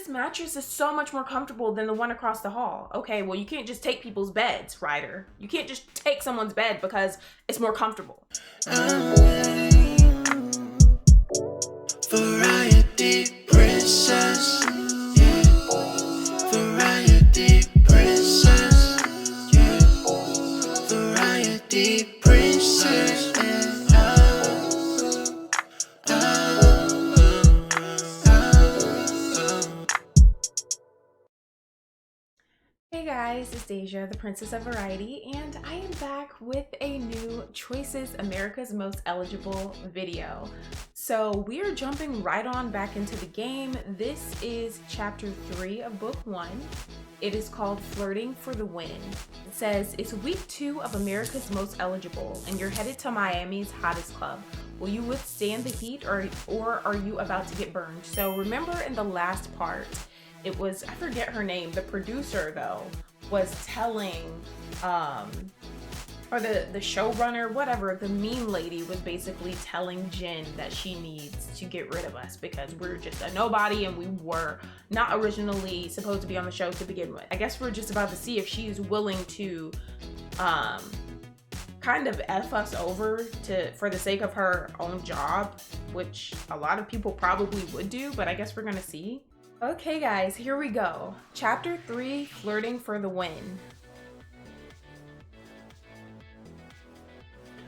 mattress is so much more comfortable than the one across the hall. Okay, well, you can't just take people's beds, Ryder. You can't just take someone's bed because it's more comfortable. Variety princess, yeah. Variety princess, yeah. Variety princess, Hey guys, it's Deja, the Princess of Variety, and I am back with a new Choices America's Most Eligible video. So we are jumping right on back into the game. This is chapter 3 of book 1. It is called Flirting for the Win. It says, it's week 2 of America's Most Eligible, and you're headed to Miami's hottest club. Will you withstand the heat or are you about to get burned? So remember in the last part, it was, I forget her name, the producer though, was telling, or the showrunner, whatever, the mean lady was basically telling Jen that she needs to get rid of us because we're just a nobody and we were not originally supposed to be on the show to begin with. I guess we're just about to see if she's willing to kind of F us over for the sake of her own job, which a lot of people probably would do, but I guess we're gonna see. Okay guys, here we go. Chapter 3, Flirting for the Win.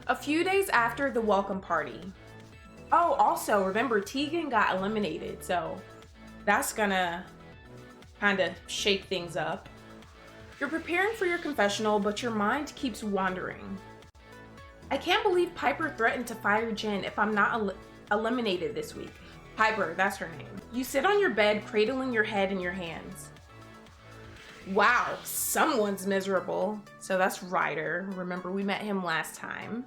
A few days after the welcome party. Oh, also remember Tegan got eliminated, so that's gonna kind of shake things up. You're preparing for your confessional, but your mind keeps wandering. I can't believe Piper threatened to fire Jen if I'm not eliminated this week. Piper, that's her name. You sit on your bed, cradling your head in your hands. Wow, someone's miserable. So that's Ryder. Remember, we met him last time.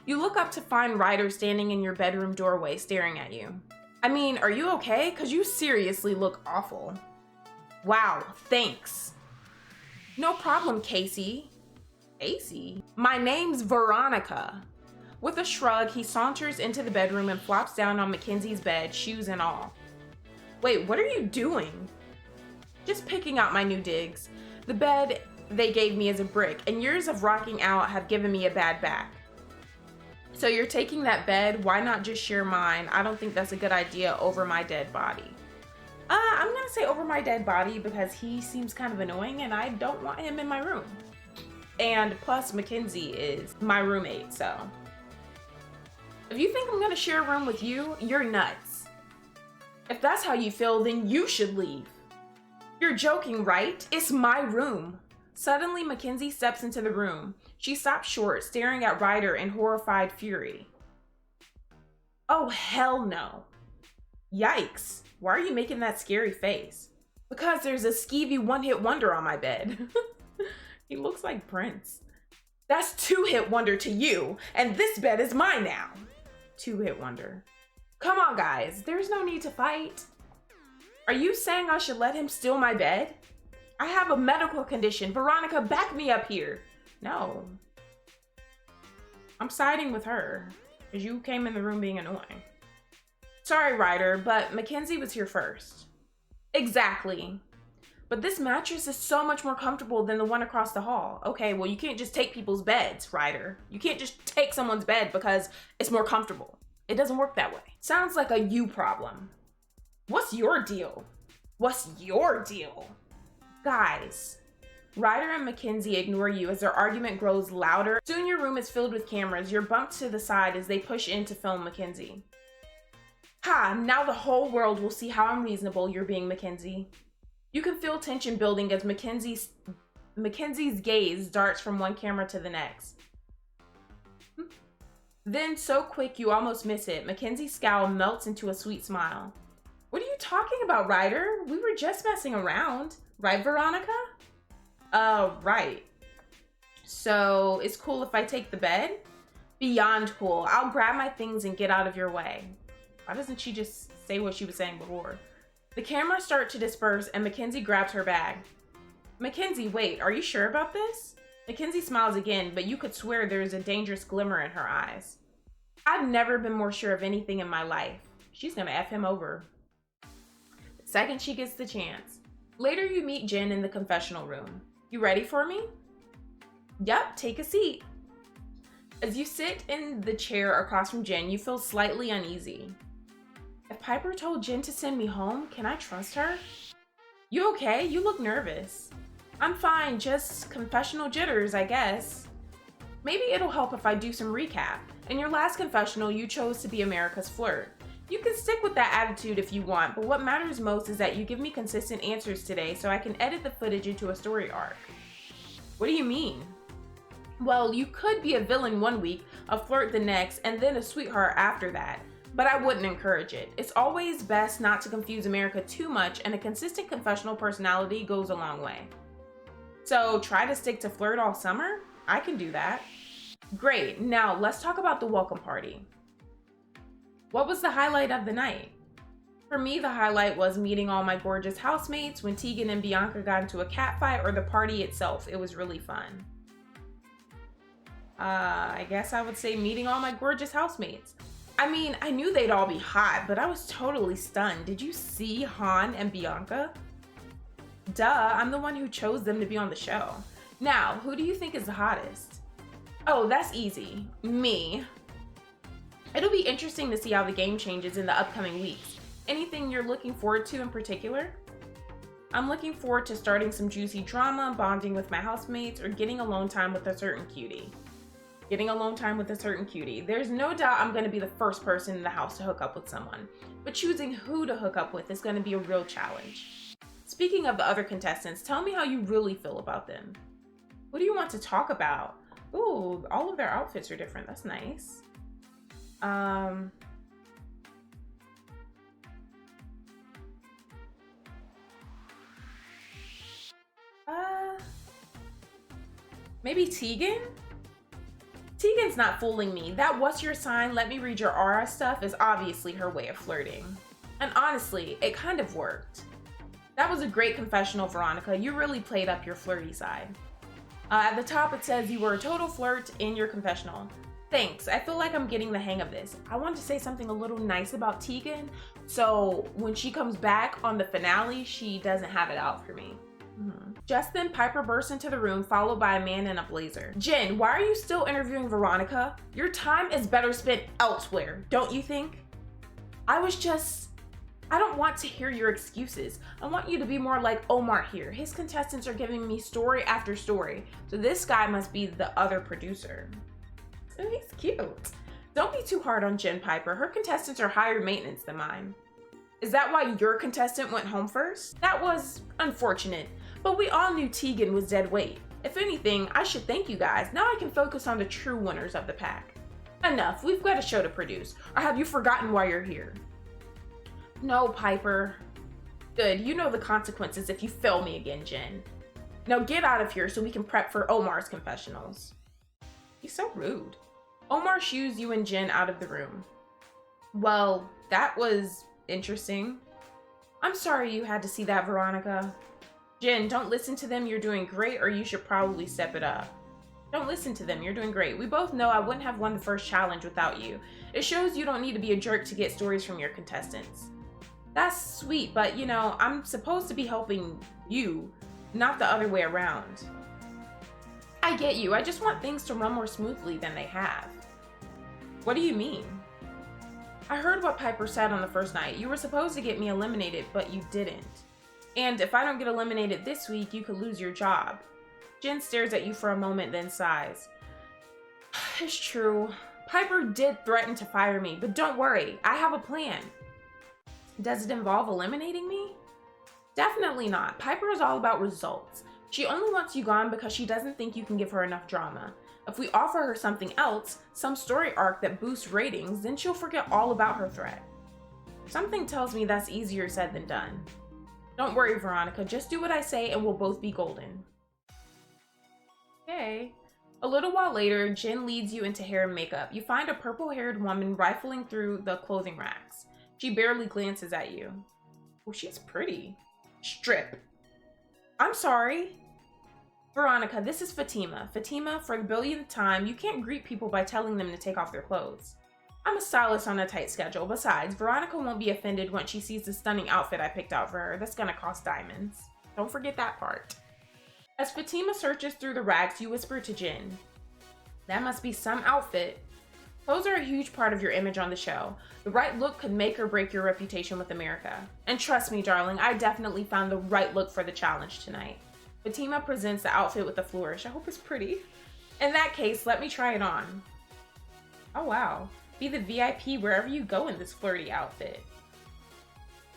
You look up to find Ryder standing in your bedroom doorway, staring at you. I mean, are you okay? Because you seriously look awful. Wow, thanks. No problem, Casey. Casey? My name's Veronica. With a shrug, he saunters into the bedroom and flops down on Mackenzie's bed, shoes and all. Wait, what are you doing? Just picking out my new digs. The bed they gave me is a brick, and years of rocking out have given me a bad back. So you're taking that bed? Why not just share mine? I don't think that's a good idea over my dead body. I'm gonna say over my dead body because he seems kind of annoying and I don't want him in my room. And plus Mackenzie is my roommate, so. If you think I'm gonna share a room with you, you're nuts. If that's how you feel, then you should leave. You're joking, right? It's my room. Suddenly, Mackenzie steps into the room. She stops short, staring at Ryder in horrified fury. Oh, hell no. Yikes. Why are you making that scary face? Because there's a skeevy one-hit wonder on my bed. He looks like Prince. That's two-hit wonder to you, and this bed is mine now. Two-hit wonder. Come on, guys. There's no need to fight. Are you saying I should let him steal my bed? I have a medical condition. Veronica, back me up here. No. I'm siding with her, because you came in the room being annoying. Sorry, Ryder, but Mackenzie was here first. Exactly. But this mattress is so much more comfortable than the one across the hall. Okay, well, you can't just take people's beds, Ryder. You can't just take someone's bed because it's more comfortable. It doesn't work that way. Sounds like a you problem. What's your deal? What's your deal? Guys, Ryder and Mackenzie ignore you as their argument grows louder. Soon your room is filled with cameras. You're bumped to the side as they push in to film Mackenzie. Ha, now the whole world will see how unreasonable you're being, Mackenzie. You can feel tension building as Mackenzie's gaze darts from one camera to the next. Then, so quick you almost miss it, Mackenzie's scowl melts into a sweet smile. What are you talking about, Ryder? We were just messing around. Right, Veronica? Right. So, it's cool if I take the bed? Beyond cool. I'll grab my things and get out of your way. Why doesn't she just say what she was saying before? The cameras start to disperse and Mackenzie grabs her bag. Mackenzie, wait, are you sure about this? Mackenzie smiles again, but you could swear there is a dangerous glimmer in her eyes. I've never been more sure of anything in my life. She's gonna F him over. second she gets the chance. Later, you meet Jin in the confessional room. You ready for me? Yup, take a seat. As you sit in the chair across from Jin, you feel slightly uneasy. If Piper told Jin to send me home, can I trust her? You okay? You look nervous. I'm fine, just confessional jitters, I guess. Maybe it'll help if I do some recap. In your last confessional, you chose to be America's flirt. You can stick with that attitude if you want, but what matters most is that you give me consistent answers today so I can edit the footage into a story arc. What do you mean? Well, you could be a villain one week, a flirt the next, and then a sweetheart after that. But I wouldn't encourage it. It's always best not to confuse America too much, and a consistent confessional personality goes a long way. So try to stick to flirt all summer? I can do that. Great, now let's talk about the welcome party. What was the highlight of the night? For me, the highlight was meeting all my gorgeous housemates, when Tegan and Bianca got into a catfight, or the party itself. It was really fun. I guess I would say meeting all my gorgeous housemates. I mean, I knew they'd all be hot, but I was totally stunned. Did you see Han and Bianca? Duh, I'm the one who chose them to be on the show. Now, who do you think is the hottest? Oh, that's easy. Me. It'll be interesting to see how the game changes in the upcoming weeks. Anything you're looking forward to in particular? I'm looking forward to starting some juicy drama, bonding with my housemates, or getting alone time with a certain cutie. Getting alone time with a certain cutie. There's no doubt I'm going to be the first person in the house to hook up with someone, but choosing who to hook up with is going to be a real challenge. Speaking of the other contestants, tell me how you really feel about them. What do you want to talk about? Ooh, all of their outfits are different. That's nice. Maybe Tegan? Tegan's not fooling me. That "what's your sign, let me read your aura" stuff is obviously her way of flirting. And honestly, it kind of worked. That was a great confessional, Veronica. You really played up your flirty side. At the top it says you were a total flirt in your confessional. Thanks, I feel like I'm getting the hang of this. I wanted to say something a little nice about Tegan, so when she comes back on the finale, she doesn't have it out for me. Just then, Piper bursts into the room, followed by a man in a blazer. Jin, why are you still interviewing Veronica? Your time is better spent elsewhere, don't you think? I don't want to hear your excuses. I want you to be more like Omar here. His contestants are giving me story after story, so this guy must be the other producer. Oh, he's cute. Don't be too hard on Jin, Piper. Her contestants are higher maintenance than mine. Is that why your contestant went home first? That was unfortunate, but we all knew Tegan was dead weight. If anything, I should thank you guys. Now I can focus on the true winners of the pack. Enough, we've got a show to produce. Or have you forgotten why you're here? No, Piper. Good, you know the consequences if you fail me again, Jin. Now get out of here so we can prep for Omar's confessionals. He's so rude. Omar shoos you and Jin out of the room. Well, that was interesting. I'm sorry you had to see that, Veronica. Jin, don't listen to them. You're doing great, or you should probably step it up. Don't listen to them. You're doing great. We both know I wouldn't have won the first challenge without you. It shows you don't need to be a jerk to get stories from your contestants. That's sweet, but you know, I'm supposed to be helping you, not the other way around. I get you. I just want things to run more smoothly than they have. What do you mean? I heard what Piper said on the first night. You were supposed to get me eliminated, but you didn't. And if I don't get eliminated this week, you could lose your job. Jin stares at you for a moment, then sighs. It's true. Piper did threaten to fire me, but don't worry. I have a plan. Does it involve eliminating me? Definitely not. Piper is all about results. She only wants you gone because she doesn't think you can give her enough drama. If we offer her something else, some story arc that boosts ratings, then she'll forget all about her threat. Something tells me that's easier said than done. Don't worry, Veronica. Just do what I say and we'll both be golden. Okay. A little while later, Jin leads you into hair and makeup. You find a purple-haired woman rifling through the clothing racks. She barely glances at you. Oh, she's pretty. Strip. I'm sorry. Veronica, this is Fatima. Fatima, for the billionth time, you can't greet people by telling them to take off their clothes. I'm a stylist on a tight schedule. Besides, Veronica won't be offended once she sees the stunning outfit I picked out for her. That's gonna cost diamonds. Don't forget that part. As Fatima searches through the racks, you whisper to Jin, "That must be some outfit." Clothes are a huge part of your image on the show. The right look could make or break your reputation with America. And trust me, darling, I definitely found the right look for the challenge tonight. Fatima presents the outfit with a flourish. I hope it's pretty. In that case, let me try it on. Oh wow. Be the VIP wherever you go in this flirty outfit.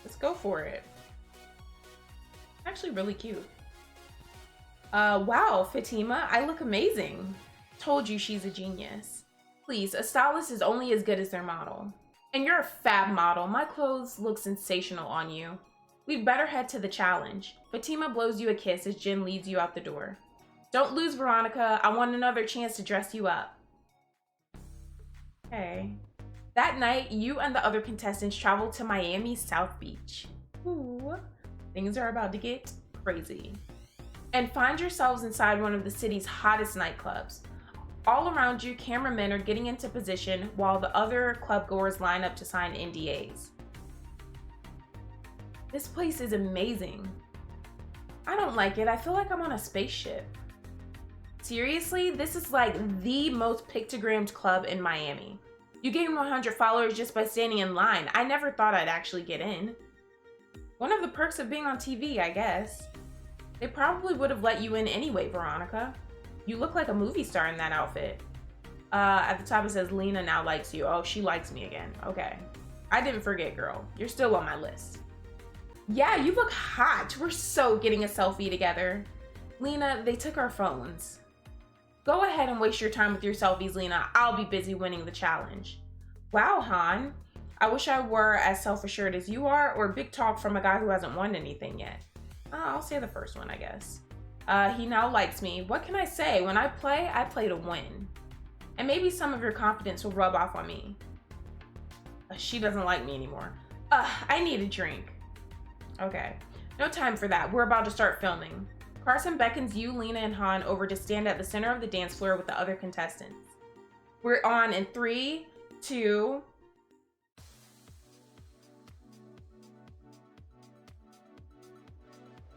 Let's go for it. Actually really cute. Wow, Fatima, I look amazing. Told you she's a genius. Please, a stylist is only as good as their model. And you're a fab model. My clothes look sensational on you. We'd better head to the challenge. Fatima blows you a kiss as Jin leads you out the door. Don't lose, Veronica. I want another chance to dress you up. Okay. That night, you and the other contestants travel to Miami's South Beach. Ooh, things are about to get crazy. And find yourselves inside one of the city's hottest nightclubs. All around you, cameramen are getting into position while the other clubgoers line up to sign NDAs. This place is amazing. I don't like it. I feel like I'm on a spaceship. Seriously, this is like the most pictogrammed club in Miami. You gain 100 followers just by standing in line. I never thought I'd actually get in. One of the perks of being on TV, I guess. They probably would have let you in anyway, Veronica. You look like a movie star in that outfit. At the top it says, Lena now likes you. Oh, she likes me again. Okay. I didn't forget, girl. You're still on my list. Yeah, you look hot. We're so getting a selfie together. Lena, they took our phones. Go ahead and waste your time with your selfies, Lena. I'll be busy winning the challenge. Wow, Han. I wish I were as self-assured as you are, or big talk from a guy who hasn't won anything yet. I'll say the first one, I guess. He now likes me. What can I say? When I play to win. And maybe some of your confidence will rub off on me. She doesn't like me anymore. I need a drink. Okay. No time for that. We're about to start filming. Carson beckons you, Lena, and Han over to stand at the center of the dance floor with the other contestants. We're on in 3, 2...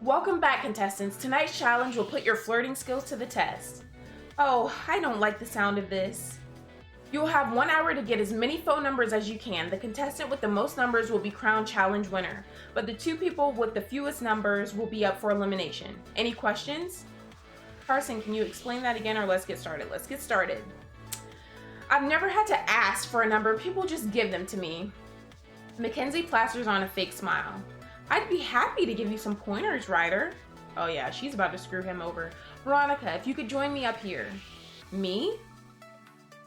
Welcome back, contestants. Tonight's challenge will put your flirting skills to the test. Oh, I don't like the sound of this. You'll have 1 hour to get as many phone numbers as you can. The contestant with the most numbers will be crowned challenge winner, but the 2 people with the fewest numbers will be up for elimination. Any questions? Carson, can you explain that again, or let's get started? Let's get started. I've never had to ask for a number. People just give them to me. Mackenzie plasters on a fake smile. I'd be happy to give you some pointers, Ryder. Oh yeah, she's about to screw him over. Veronica, if you could join me up here. Me?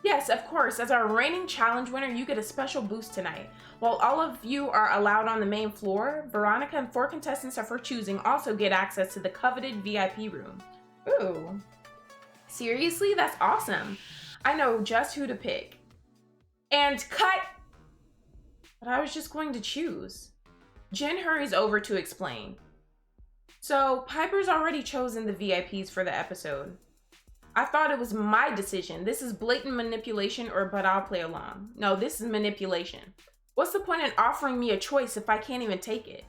Yes, of course. As our reigning challenge winner, you get a special boost tonight. While all of you are allowed on the main floor, Veronica and 4 contestants of her choosing also get access to the coveted VIP room. Ooh. Seriously? That's awesome. I know just who to pick. And cut! But I was just going to choose. Jen hurries over to explain. So, Piper's already chosen the VIPs for the episode. I thought it was my decision. This is blatant manipulation, but I'll play along. No, this is manipulation. What's the point in offering me a choice if I can't even take it?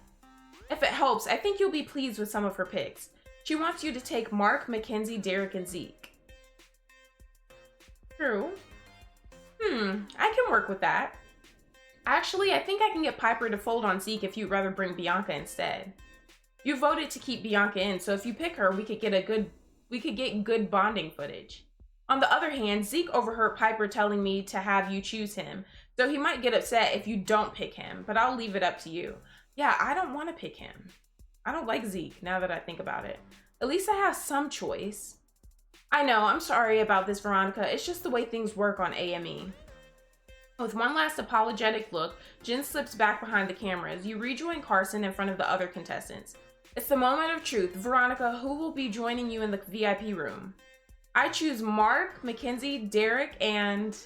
If it helps, I think you'll be pleased with some of her picks. She wants you to take Mark, Mackenzie, Derek, and Zeke. True. I can work with that. Actually, I think I can get Piper to fold on Zeke if you'd rather bring Bianca instead. You voted to keep Bianca in, so if you pick her, we could get good bonding footage. On the other hand, Zeke overheard Piper telling me to have you choose him, so he might get upset if you don't pick him, but I'll leave it up to you. Yeah, I don't want to pick him. I don't like Zeke, now that I think about it. At least I have some choice. I know, I'm sorry about this, Veronica. It's just the way things work on AME. With one last apologetic look, Jen slips back behind the cameras. You rejoin Carson in front of the other contestants. It's the moment of truth. Veronica, who will be joining you in the VIP room? I choose Mark, Mackenzie, Derek, and...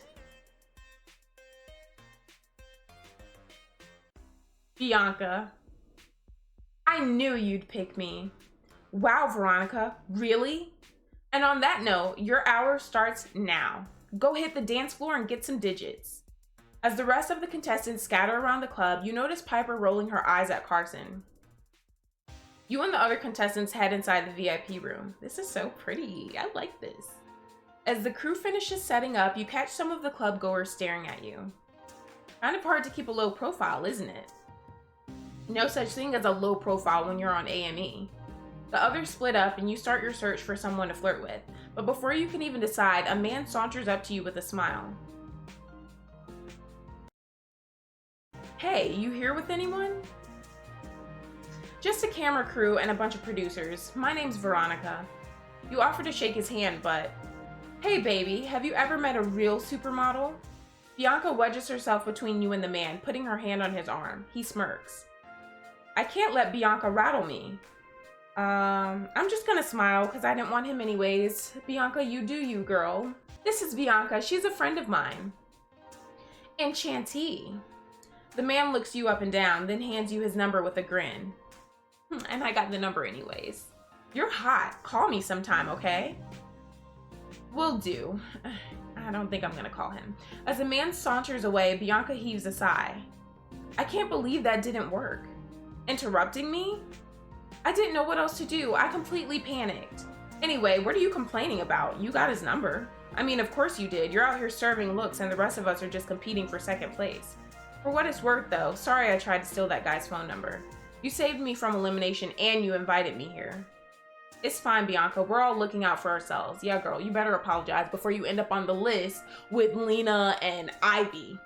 Bianca. I knew you'd pick me. Wow, Veronica, really? And on that note, your hour starts now. Go hit the dance floor and get some digits. As the rest of the contestants scatter around the club, you notice Piper rolling her eyes at Carson. You and the other contestants head inside the VIP room. This is so pretty. I like this. As the crew finishes setting up, you catch some of the club goers staring at you. Kind of hard to keep a low profile, isn't it? No such thing as a low profile when you're on AME. The others split up and you start your search for someone to flirt with. But before you can even decide, a man saunters up to you with a smile. Hey, you here with anyone? Just a camera crew and a bunch of producers. My name's Veronica. You offer to shake his hand, but... Hey baby, have you ever met a real supermodel? Bianca wedges herself between you and the man, putting her hand on his arm. He smirks. I can't let Bianca rattle me. I'm just gonna smile because I didn't want him anyways. Bianca, you do you, girl. This is Bianca. She's a friend of mine. Enchantee. The man looks you up and down, then hands you his number with a grin. And I got the number anyways. You're hot. Call me sometime, okay? Will do. I don't think I'm gonna call him. As the man saunters away, Bianca heaves a sigh. I can't believe that didn't work. Interrupting me? I didn't know what else to do. I completely panicked. Anyway, what are you complaining about? You got his number. I mean, of course you did. You're out here serving looks and the rest of us are just competing for second place. For what it's worth though, sorry I tried to steal that guy's phone number. You saved me from elimination and you invited me here. It's fine, Bianca. We're all looking out for ourselves. Yeah, girl, you better apologize before you end up on the list with Lena and Ivy.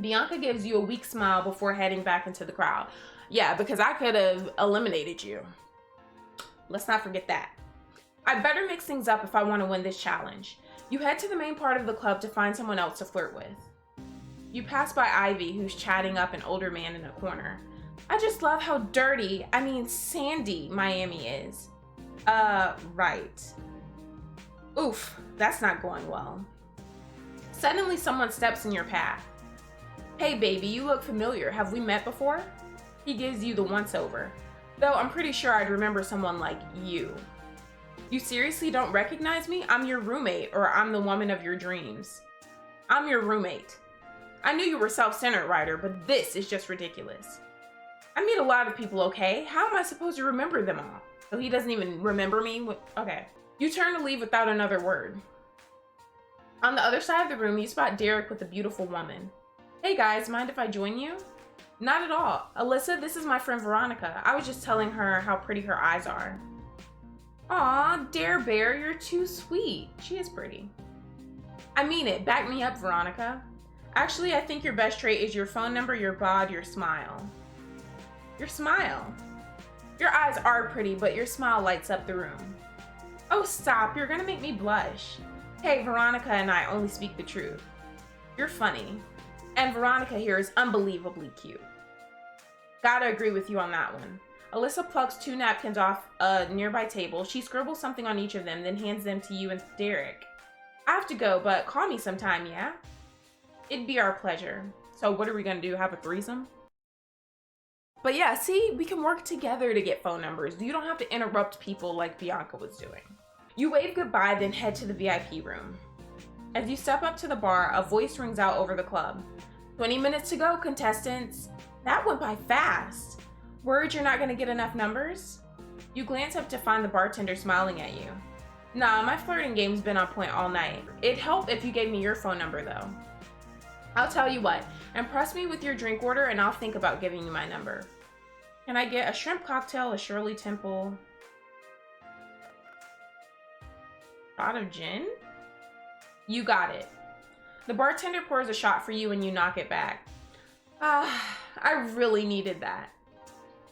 Bianca gives you a weak smile before heading back into the crowd. Yeah, because I could have eliminated you. Let's not forget that. I better mix things up if I want to win this challenge. You head to the main part of the club to find someone else to flirt with. You pass by Ivy, who's chatting up an older man in a corner. I just love how dirty, sandy Miami is. Right. Oof, that's not going well. Suddenly someone steps in your path. Hey baby, you look familiar. Have we met before? He gives you the once-over. Though I'm pretty sure I'd remember someone like you. You seriously don't recognize me? I'm your roommate, or I'm the woman of your dreams. I'm your roommate. I knew you were self-centered, Ryder, but this is just ridiculous. I meet a lot of people, okay? How am I supposed to remember them all? So he doesn't even remember me? Okay. You turn to leave without another word. On the other side of the room, you spot Derek with a beautiful woman. Hey guys, mind if I join you? Not at all. Alyssa, this is my friend Veronica. I was just telling her how pretty her eyes are. Aw, Dare Bear, you're too sweet. She is pretty. I mean it. Back me up, Veronica. Actually, I think your best trait is your phone number, your bod, your smile. Your smile. Your eyes are pretty, but your smile lights up the room. Oh, stop. You're gonna make me blush. Hey, Veronica and I only speak the truth. You're funny. And Veronica here is unbelievably cute. Gotta agree with you on that one. Alyssa plucks 2 napkins off a nearby table. She scribbles something on each of them, then hands them to you and Derek. I have to go, but call me sometime, yeah? It'd be our pleasure. So what are we gonna do, have a threesome? But yeah, see, we can work together to get phone numbers. You don't have to interrupt people like Bianca was doing. You wave goodbye, then head to the VIP room. As you step up to the bar, a voice rings out over the club. 20 minutes to go, contestants. That went by fast. Worried you're not gonna get enough numbers? You glance up to find the bartender smiling at you. Nah, my flirting game's been on point all night. It'd help if you gave me your phone number though. I'll tell you what, impress me with your drink order and I'll think about giving you my number. Can I get a shrimp cocktail, a Shirley Temple, shot of gin? You got it. The bartender pours a shot for you and you knock it back. I really needed that.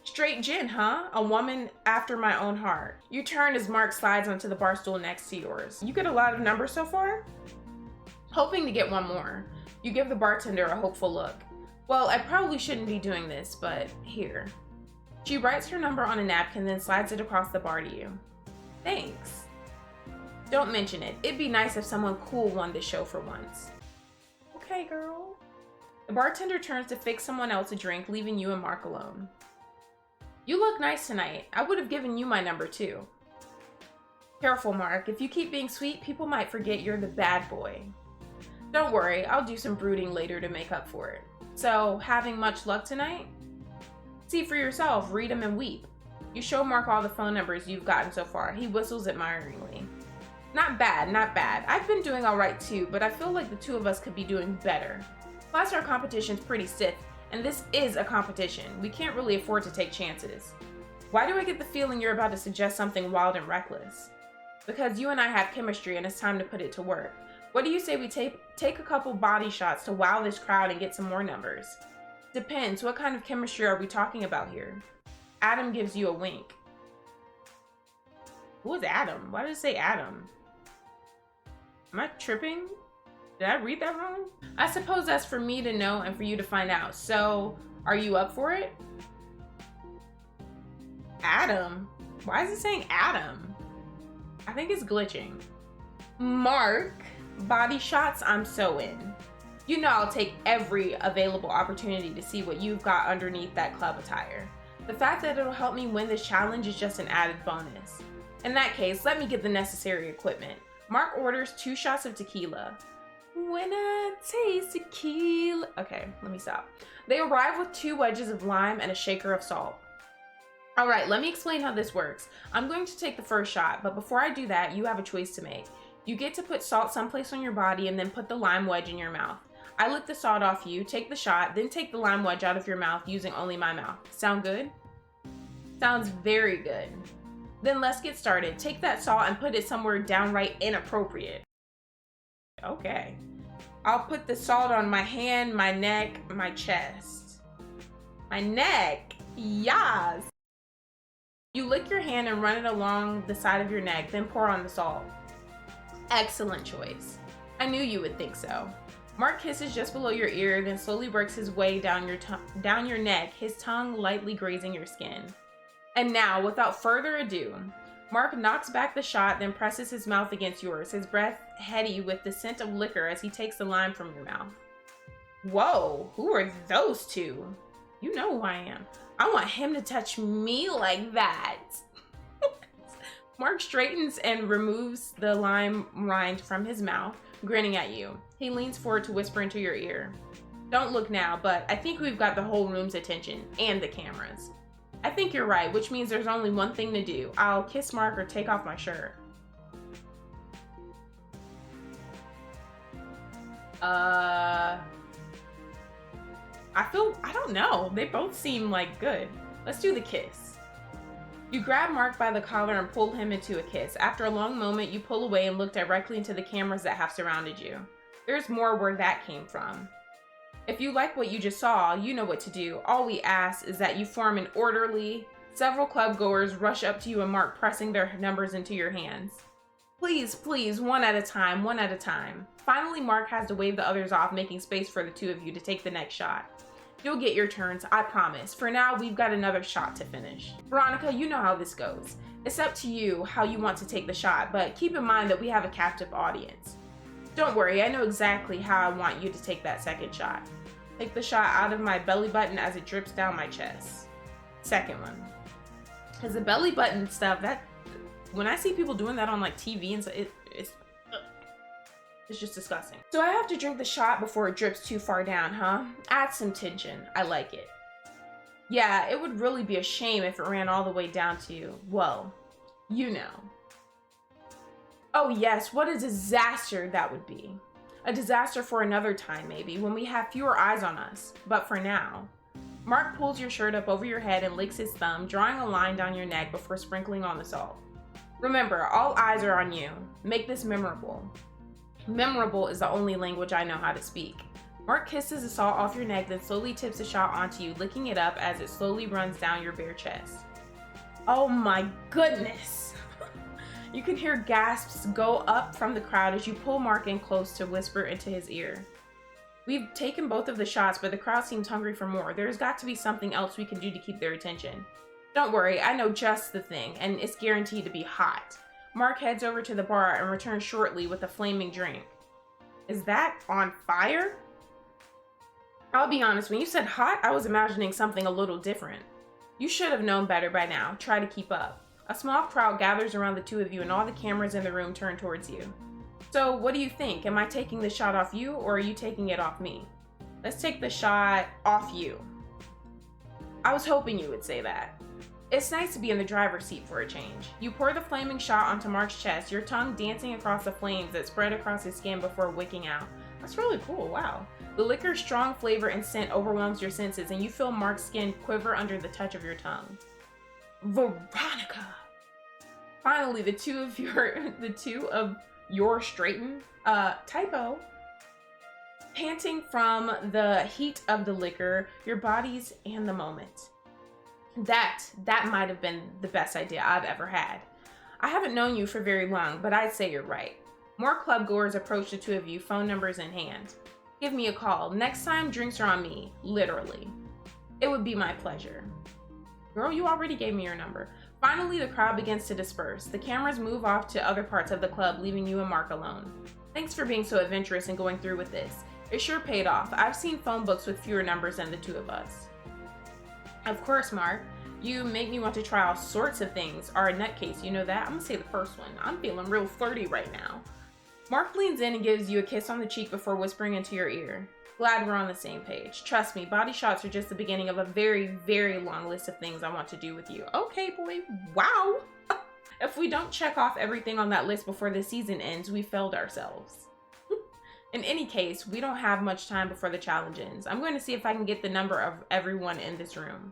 Straight gin, huh? A woman after my own heart. You turn as Mark slides onto the bar stool next to yours. You get a lot of numbers so far? Hoping to get one more. You give the bartender a hopeful look. Well, I probably shouldn't be doing this, but here. She writes her number on a napkin, then slides it across the bar to you. Thanks. Don't mention it. It'd be nice if someone cool won the show for once. Okay, girl. The bartender turns to fix someone else a drink, leaving you and Mark alone. You look nice tonight. I would have given you my number too. Careful, Mark. If you keep being sweet, people might forget you're the bad boy. Don't worry, I'll do some brooding later to make up for it. So, having much luck tonight? See for yourself, read them and weep. You show Mark all the phone numbers you've gotten so far. He whistles admiringly. Not bad, not bad. I've been doing alright too, but I feel like the two of us could be doing better. Plus our competition's pretty stiff, and this is a competition. We can't really afford to take chances. Why do I get the feeling you're about to suggest something wild and reckless? Because you and I have chemistry and it's time to put it to work. What do you say we take a couple body shots to wow this crowd and get some more numbers? Depends, what kind of chemistry are we talking about here? Adam gives you a wink. Who is Adam? Why did it say Adam? Am I tripping? Did I read that wrong? I suppose that's for me to know and for you to find out. So, are you up for it? Adam? Why is it saying Adam? I think it's glitching. Mark, body shots, I'm so in. You know I'll take every available opportunity to see what you've got underneath that club attire. The fact that it'll help me win this challenge is just an added bonus. In that case, let me get the necessary equipment. Mark orders 2 shots of tequila. When I taste tequila... Okay, let me stop. They arrive with 2 wedges of lime and a shaker of salt. Alright, let me explain how this works. I'm going to take the first shot, but before I do that, you have a choice to make. You get to put salt someplace on your body and then put the lime wedge in your mouth. I lick the salt off you, take the shot, then take the lime wedge out of your mouth using only my mouth. Sound good? Sounds very good. Then let's get started. Take that salt and put it somewhere downright inappropriate. Okay. I'll put the salt on my hand, my neck, my chest. My neck? Yes! You lick your hand and run it along the side of your neck, then pour on the salt. Excellent choice. I knew you would think so. Mark kisses just below your ear, then slowly works his way down your neck, his tongue lightly grazing your skin. And now, without further ado, Mark knocks back the shot, then presses his mouth against yours, his breath heady with the scent of liquor as he takes the lime from your mouth. Whoa, who are those two? You know who I am. I want him to touch me like that. Mark straightens and removes the lime rind from his mouth, grinning at you. He leans forward to whisper into your ear. Don't look now, but I think we've got the whole room's attention, and the cameras. I think you're right, which means there's only one thing to do. I'll kiss Mark or take off my shirt. I don't know. They both seem like good. Let's do the kiss. You grab Mark by the collar and pull him into a kiss. After a long moment, you pull away and look directly into the cameras that have surrounded you. There's more where that came from. If you like what you just saw, you know what to do. All we ask is that you form an orderly. Several club goers rush up to you and Mark, pressing their numbers into your hands. Please, please, one at a time, one at a time. Finally, Mark has to wave the others off, making space for the 2 of you to take the next shot. You'll get your turns, I promise. For now, we've got another shot to finish. Veronica, you know how this goes. It's up to you how you want to take the shot, but keep in mind that we have a captive audience. Don't worry, I know exactly how I want you to take that second shot. Take the shot out of my belly button as it drips down my chest. Second one. Because the belly button stuff, when I see people doing that on like TV and stuff, it's just disgusting. So I have to drink the shot before it drips too far down, huh? Add some tension. I like it. Yeah, it would really be a shame if it ran all the way down to you. Well, you know. Oh yes, what a disaster that would be. A disaster for another time maybe, when we have fewer eyes on us. But for now. Mark pulls your shirt up over your head and licks his thumb, drawing a line down your neck before sprinkling on the salt. Remember, all eyes are on you. Make this memorable. Memorable is the only language I know how to speak. Mark kisses the salt off your neck, then slowly tips the shot onto you, licking it up as it slowly runs down your bare chest. Oh my goodness! You can hear gasps go up from the crowd as you pull Mark in close to whisper into his ear. We've taken both of the shots, but the crowd seems hungry for more. There's got to be something else we can do to keep their attention. Don't worry, I know just the thing, and it's guaranteed to be hot. Mark heads over to the bar and returns shortly with a flaming drink. Is that on fire? I'll be honest, when you said hot, I was imagining something a little different. You should have known better by now. Try to keep up. A small crowd gathers around the 2 of you and all the cameras in the room turn towards you. So what do you think? Am I taking the shot off you, or are you taking it off me? Let's take the shot off you. I was hoping you would say that. It's nice to be in the driver's seat for a change. You pour the flaming shot onto Mark's chest, your tongue dancing across the flames that spread across his skin before wicking out. That's really cool, wow. The liquor's strong flavor and scent overwhelms your senses, and you feel Mark's skin quiver under the touch of your tongue. Veronica! Finally, the two of your straighten, typo. Panting from the heat of the liquor, your bodies, and the moment. That might have been the best idea I've ever had. I haven't known you for very long, but I'd say you're right. More clubgoers approach the two of you, phone numbers in hand. Give me a call. Next time, drinks are on me. Literally. It would be my pleasure. Girl, you already gave me your number. Finally, the crowd begins to disperse. The cameras move off to other parts of the club, leaving you and Mark alone. Thanks for being so adventurous and going through with this. It sure paid off. I've seen phone books with fewer numbers than the two of us. Of course, Mark. You make me want to try all sorts of things. Are a nutcase, you know that? I'm gonna say the first one. I'm feeling real flirty right now. Mark leans in and gives you a kiss on the cheek before whispering into your ear. Glad we're on the same page. Trust me, body shots are just the beginning of a very, very long list of things I want to do with you. Okay, boy. Wow. If we don't check off everything on that list before the season ends, we failed ourselves. In any case, we don't have much time before the challenge ends. I'm going to see if I can get the number of everyone in this room.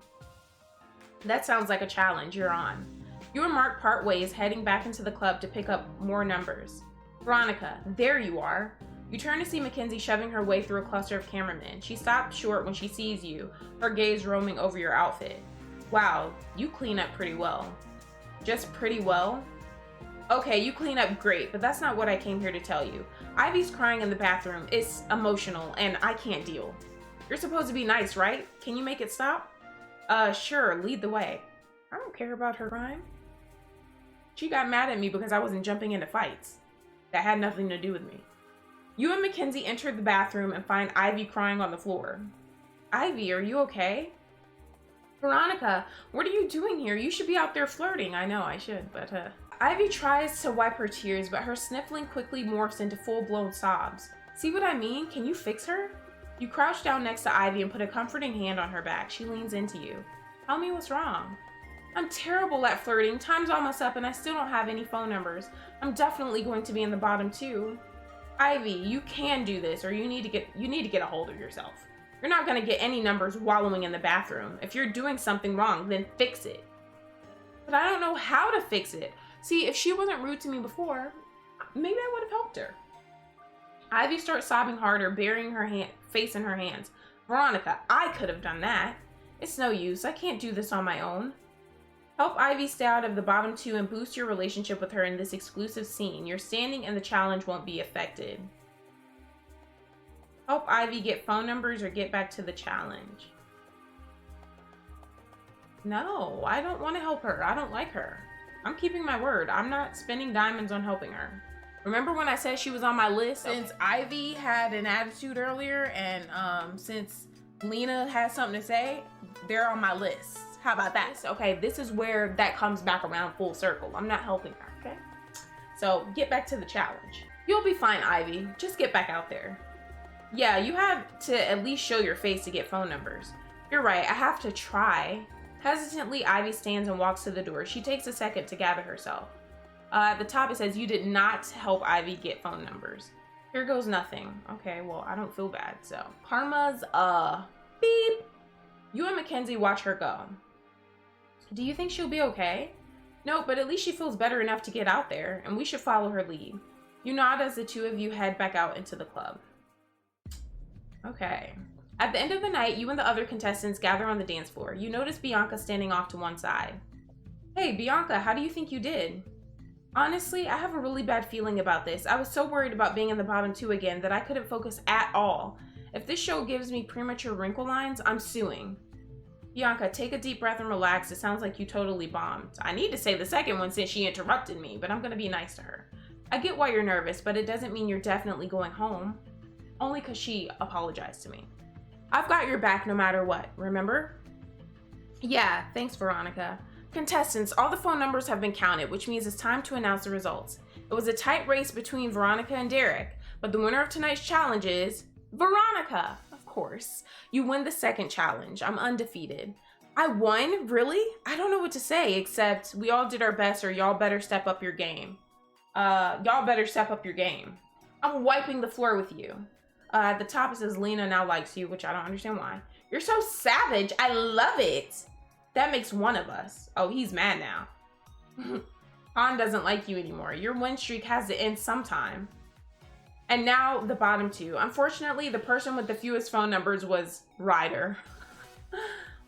That sounds like a challenge. You're on. You and Mark part ways, heading back into the club to pick up more numbers. Veronica, there you are. You turn to see Mackenzie shoving her way through a cluster of cameramen. She stops short when she sees you, her gaze roaming over your outfit. Wow, you clean up pretty well. Just pretty well? Okay, you clean up great, but that's not what I came here to tell you. Ivy's crying in the bathroom. It's emotional, and I can't deal. You're supposed to be nice, right? Can you make it stop? Sure, lead the way. I don't care about her crying. She got mad at me because I wasn't jumping into fights. That had nothing to do with me. You and Mackenzie enter the bathroom and find Ivy crying on the floor. Ivy, are you okay? Veronica, what are you doing here? You should be out there flirting. I know I should, but Ivy tries to wipe her tears, but her sniffling quickly morphs into full-blown sobs. See what I mean? Can you fix her? You crouch down next to Ivy and put a comforting hand on her back. She leans into you. Tell me what's wrong. I'm terrible at flirting. Time's almost up and I still don't have any phone numbers. I'm definitely going to be in the bottom too. Ivy, you can do this, or you need to get a hold of yourself. You're not going to get any numbers wallowing in the bathroom. If you're doing something wrong, then fix it. But I don't know how to fix it. See, if she wasn't rude to me before, maybe I would have helped her. Ivy starts sobbing harder, burying her face in her hands. Veronica, I could have done that. It's no use. I can't do this on my own. Help Ivy stay out of the bottom two and boost your relationship with her in this exclusive scene. Your standing in the challenge won't be affected. Help Ivy get phone numbers or get back to the challenge. No, I don't want to help her. I don't like her. I'm keeping my word. I'm not spending diamonds on helping her. Remember when I said she was on my list? Since Ivy had an attitude earlier and since Lena has something to say, they're on my list. How about that? Okay, this is where that comes back around full circle. I'm not helping her, okay? So get back to the challenge. You'll be fine, Ivy. Just get back out there. Yeah, you have to at least show your face to get phone numbers. You're right, I have to try. Hesitantly, Ivy stands and walks to the door. She takes a second to gather herself. At the top it says you did not help Ivy get phone numbers. Here goes nothing. Okay, well, I don't feel bad, so. Karma's, beep. You and Mackenzie watch her go. Do you think she'll be okay? No, but at least she feels better enough to get out there, and we should follow her lead. You nod as the two of you head back out into the club. Okay. At the end of the night, you and the other contestants gather on the dance floor. You notice Bianca standing off to one side. Hey, Bianca, how do you think you did? Honestly, I have a really bad feeling about this. I was so worried about being in the bottom two again that I couldn't focus at all. If this show gives me premature wrinkle lines, I'm suing. Bianca, take a deep breath and relax. It sounds like you totally bombed. I need to say the second one since she interrupted me, but I'm gonna be nice to her. I get why you're nervous, but it doesn't mean you're definitely going home. Only because she apologized to me. I've got your back no matter what, remember? Yeah, thanks, Veronica. Contestants, all the phone numbers have been counted, which means it's time to announce the results. It was a tight race between Veronica and Derek, but the winner of tonight's challenge is Veronica. Of course. You win the second challenge. I'm undefeated. I won? Really? I don't know what to say, except we all did our best, or y'all better step up your game. Y'all better step up your game. I'm wiping the floor with you. At the top it says Lena now likes you, which I don't understand why. You're so savage. I love it. That makes one of us. Oh, he's mad now. Han doesn't like you anymore. Your win streak has to end sometime. And now the bottom two. Unfortunately, the person with the fewest phone numbers was Ryder.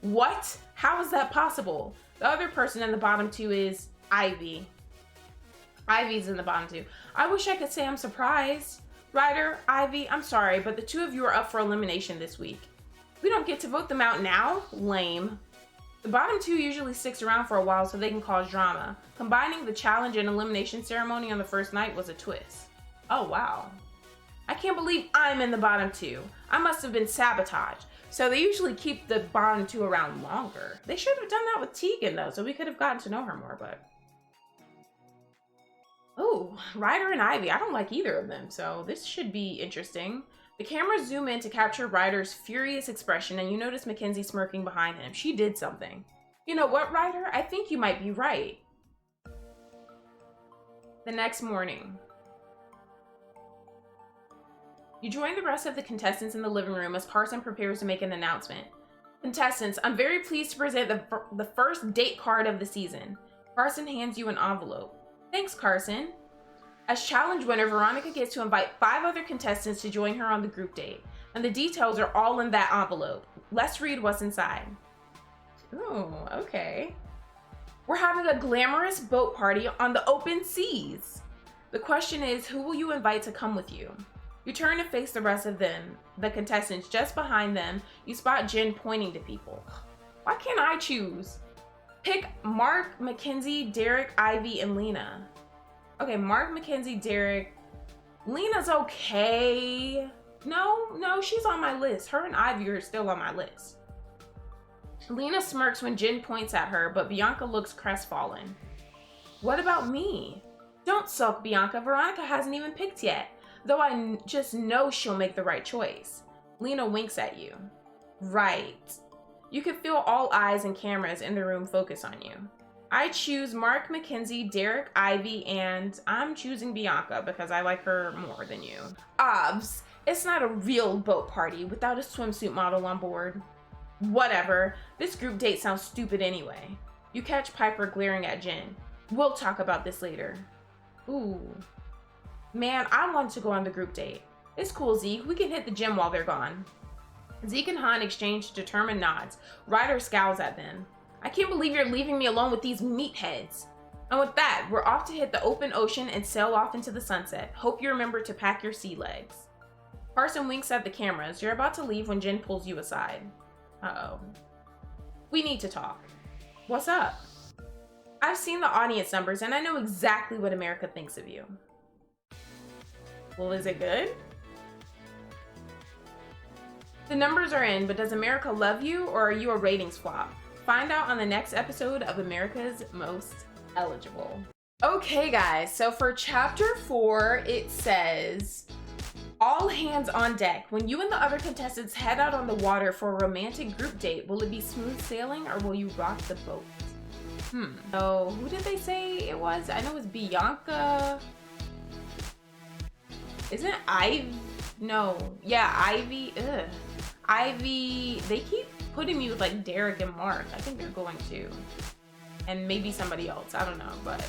What? How is that possible? The other person in the bottom two is Ivy. Ivy's in the bottom two. I wish I could say I'm surprised. Ryder, Ivy, I'm sorry, but the two of you are up for elimination this week. We don't get to vote them out now? Lame. The bottom two usually sticks around for a while so they can cause drama. Combining the challenge and elimination ceremony on the first night was a twist. Oh, wow. I can't believe I'm in the bottom two. I must have been sabotaged. So they usually keep the bottom two around longer. They should have done that with Tegan though, so we could have gotten to know her more, but... Oh, Ryder and Ivy. I don't like either of them, so this should be interesting. The cameras zoom in to capture Ryder's furious expression, and you notice Mackenzie smirking behind him. She did something. You know what, Ryder? I think you might be right. The next morning. You join the rest of the contestants in the living room as Carson prepares to make an announcement. Contestants, I'm very pleased to present the first date card of the season. Carson hands you an envelope. Thanks, Carson. As challenge winner, Veronica gets to invite 5 other contestants to join her on the group date. And the details are all in that envelope. Let's read what's inside. Ooh, okay. We're having a glamorous boat party on the open seas. The question is, who will you invite to come with you? You turn to face the rest of them, the contestants. Just behind them, you spot Jen pointing to people. Why can't I choose? Pick Mark, Mackenzie, Derek, Ivy, and Lena. Okay, Mark, Mackenzie, Derek. Lena's okay. No, she's on my list. Her and Ivy are still on my list. Lena smirks when Jen points at her, but Bianca looks crestfallen. What about me? Don't sulk, Bianca. Veronica hasn't even picked yet, though I just know she'll make the right choice. Lena winks at you. Right. You can feel all eyes and cameras in the room focus on you. I choose Mark, Mackenzie, Derek, Ivy, and I'm choosing Bianca because I like her more than you. Obs, it's not a real boat party without a swimsuit model on board. Whatever, this group date sounds stupid anyway. You catch Piper glaring at Jen. We'll talk about this later. Ooh. Man, I want to go on the group date. It's cool, Zeke. We can hit the gym while they're gone. Zeke and Han exchange determined nods. Ryder scowls at them. I can't believe you're leaving me alone with these meatheads. And with that, we're off to hit the open ocean and sail off into the sunset. Hope you remember to pack your sea legs. Carson winks at the cameras. You're about to leave when Jen pulls you aside. Uh-oh. We need to talk. What's up? I've seen the audience numbers and I know exactly what America thinks of you. Well, is it good? The numbers are in, but does America love you or are you a ratings flop? Find out on the next episode of America's Most Eligible. Okay, guys, so for chapter 4, it says, all hands on deck. When you and the other contestants head out on the water for a romantic group date, will it be smooth sailing or will you rock the boat? So who did they say it was? I know it's Bianca. Isn't Ivy? No. Yeah, Ivy. Ugh. Ivy. They keep putting me with like Derek and Mark. I think they're going to. And maybe somebody else. I don't know, but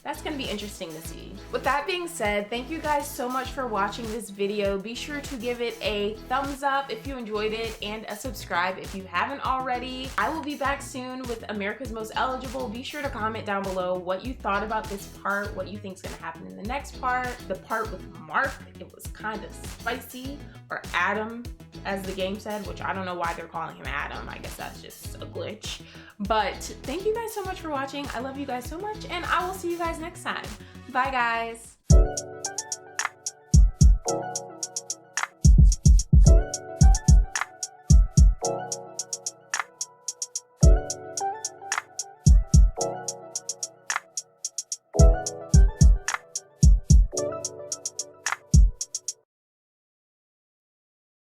that's gonna be interesting to see. With that being said, thank you guys so much for watching this video. Be sure to give it a thumbs up if you enjoyed it and a subscribe if you haven't already. I will be back soon with America's Most Eligible. Be sure to comment down below what you thought about this part, what you think is gonna happen in the next part. The part with Mark, it was kind of spicy, or Adam, as the game said, which I don't know why they're calling him Adam. I guess that's just a glitch. But thank you guys so much for watching. I love you guys so much, and I will see you guys next time. Bye, guys.